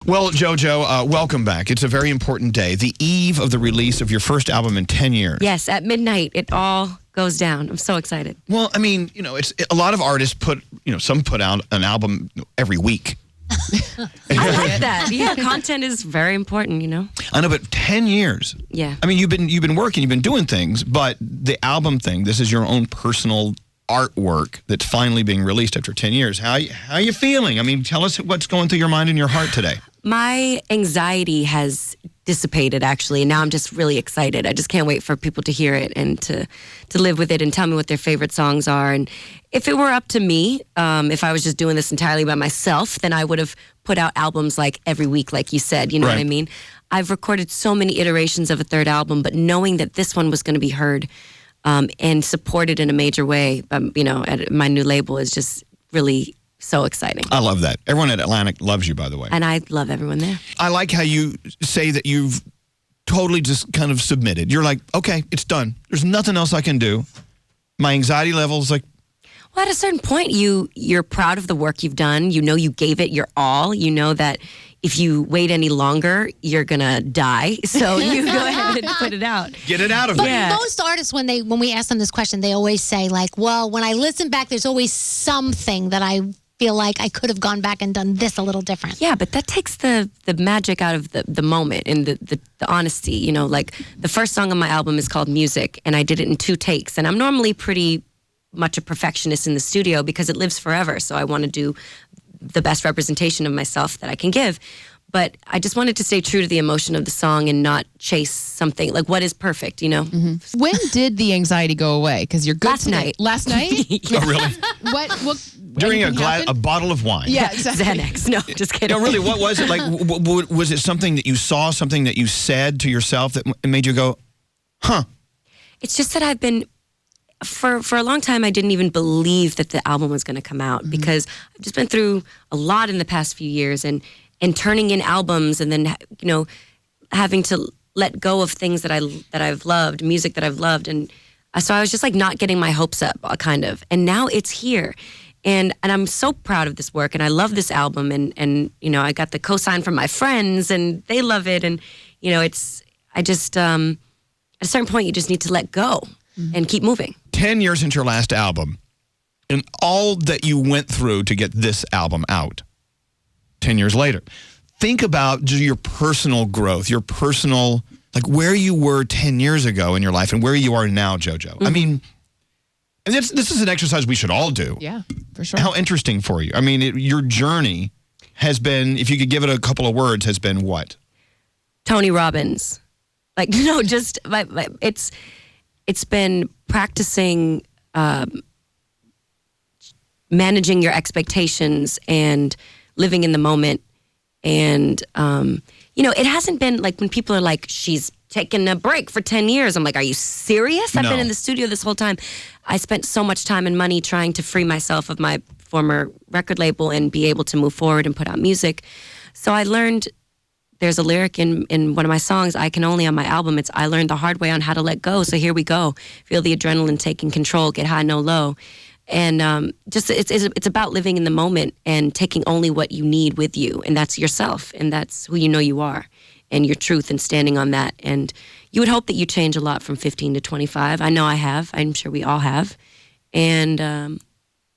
Well, JoJo, welcome back. It's a very important day, the eve of the release of your first album in 10 years. Yes, at midnight, it all goes down. I'm so excited. Well, I mean, it's a lot of artists some put out an album every week. I like that. Yeah, content is very important, I know, but 10 years. Yeah. I mean, you've been working, you've been doing things, but the album thing, this is your own personal artwork that's finally being released after 10 years. How are you feeling? I mean, tell us what's going through your mind and your heart today. My anxiety has dissipated, actually, and now I'm just really excited. I just can't wait for people to hear it and to live with it and tell me what their favorite songs are. And if it were up to me, if I was just doing this entirely by myself, then I would have put out albums like every week, like you said, you know what I mean? I've recorded so many iterations of a third album, but knowing that this one was going to be heard and supported in a major way, at my new label is just really so exciting. I love that. Everyone at Atlantic loves you, by the way. And I love everyone there. I like how you say that you've totally just kind of submitted. You're like, okay, it's done. There's nothing else I can do. My anxiety level is like... Well, at a certain point, you're proud of the work you've done. You know you gave it your all. You know that if you wait any longer, you're going to die. So you go ahead and put it out. Get it out of there. But most artists, when we ask them this question, they always say, like, well, when I listen back, there's always something that I feel like I could have gone back and done this a little different. Yeah, but that takes the magic out of the moment and the honesty. Like the first song on my album is called Music, and I did it in 2 takes. And I'm normally pretty much a perfectionist in the studio because it lives forever. So I want to do the best representation of myself that I can give. But I just wanted to stay true to the emotion of the song and not chase something like what is perfect, Mm-hmm. When did the anxiety go away? Because you're good Last night. Last night? Oh, really? What during a bottle of wine. Yeah, exactly. Xanax. No, just kidding. No, really, what was it? Like, was it something that you saw, something that you said to yourself that made you go, huh? It's just that I've been... For a long time, I didn't even believe that the album was going to come out because I've just been through a lot in the past few years and turning in albums and then, having to let go of things that I've loved, music that I've loved. And so I was just like not getting my hopes up, kind of. And now it's here. And I'm so proud of this work and I love this album. And I got the cosign from my friends and they love it. And, at a certain point, you just need to let go and keep moving. 10 years into your last album, and all that you went through to get this album out 10 years later, think about just your personal growth, your personal, like where you were 10 years ago in your life and where you are now, JoJo. I mean, and this is an exercise we should all do. Yeah, for sure. How interesting for you. I mean, your journey has been, if you could give it a couple of words, has been what? Tony Robbins. Like, no, just, it's been practicing managing your expectations and living in the moment. And, it hasn't been like when people are like, she's taken a break for 10 years. I'm like, are you serious? I've been in the studio this whole time. I spent so much time and money trying to free myself of my former record label and be able to move forward and put out music. So I learned... There's a lyric in one of my songs, I Can Only, on my album. It's I learned the hard way on how to let go. So here we go. Feel the adrenaline taking control. Get high, no low. And it's about living in the moment and taking only what you need with you. And that's yourself. And that's who you know you are. And your truth and standing on that. And you would hope that you change a lot from 15 to 25. I know I have. I'm sure we all have. And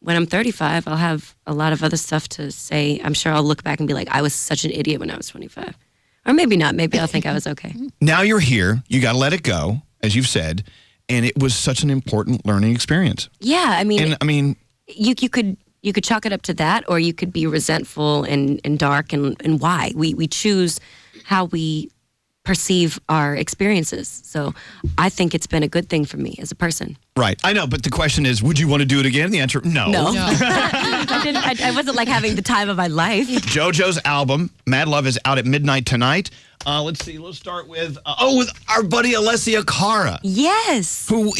when I'm 35, I'll have a lot of other stuff to say. I'm sure I'll look back and be like, I was such an idiot when I was 25. Or maybe not. Maybe I'll think I was okay. Now you're here. You got to let it go, as you've said. And it was such an important learning experience. Yeah, I mean, you could chalk it up to that, or you could be resentful and dark. And why? We choose how we perceive our experiences. So I think it's been a good thing for me as a person. Right. I know, but the question is, would you want to do it again? The answer, no. I wasn't like having the time of my life. JoJo's album, Mad Love, is out at midnight tonight. Let's see. Let's start with our buddy Alessia Cara. Yes. Who,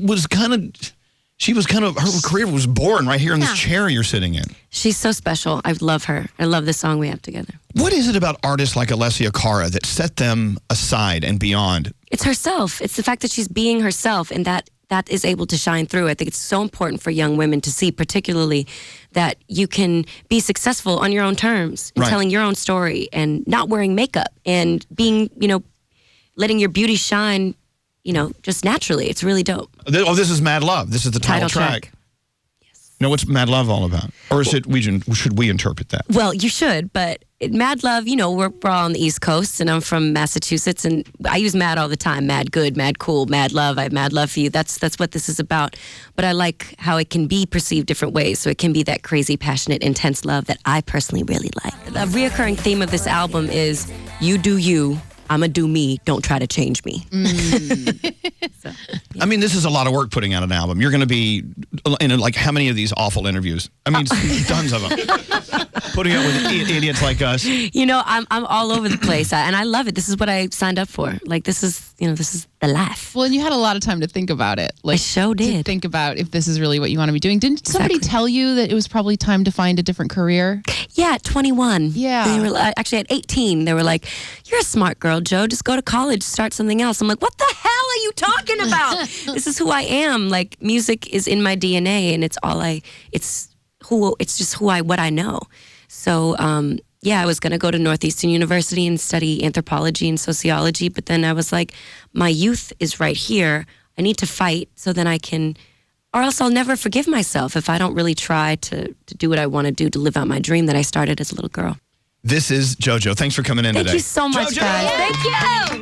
was kind of... her career was born right here in this chair you're sitting in. She's so special. I love her. I love the song we have together. What is it about artists like Alessia Cara that set them aside and beyond? It's herself. It's the fact that she's being herself, and that that is able to shine through. I think it's so important for young women to see, particularly, that you can be successful on your own terms, and telling your own story, and not wearing makeup, and being, letting your beauty shine, just naturally. It's really dope. Oh, this is Mad Love. This is the title track. What's Mad Love all about? Or should we interpret that? Well, you should, but Mad Love, we're all on the East Coast, and I'm from Massachusetts, and I use mad all the time. Mad good, mad cool, mad love. I have mad love for you. That's what this is about. But I like how it can be perceived different ways. So it can be that crazy, passionate, intense love that I personally really like. The reoccurring theme of this album is you do you, I'ma do me, don't try to change me. I mean, this is a lot of work putting out an album. You're going to be in how many of these awful interviews? I mean, tons of them. Putting up with idiots like us. I'm all over the place, and I love it. This is what I signed up for. Like, this is the life. Well, and you had a lot of time to think about it. Like, I sure did. To think about if this is really what you want to be doing. Didn't somebody tell you that it was probably time to find a different career? Yeah, at 21. Yeah. They were actually at 18. They were like, "You're a smart girl, Jo. Just go to college, start something else." I'm like, "What the hell are you talking about? This is who I am. Like, music is in my DNA, and it's just what I know." So, I was going to go to Northeastern University and study anthropology and sociology, but then I was like, my youth is right here. I need to fight so then I can, or else I'll never forgive myself if I don't really try to do what I want to do, to live out my dream that I started as a little girl. This is JoJo. Thanks for coming in today. Thank you so much, JoJo! guys. Thank you.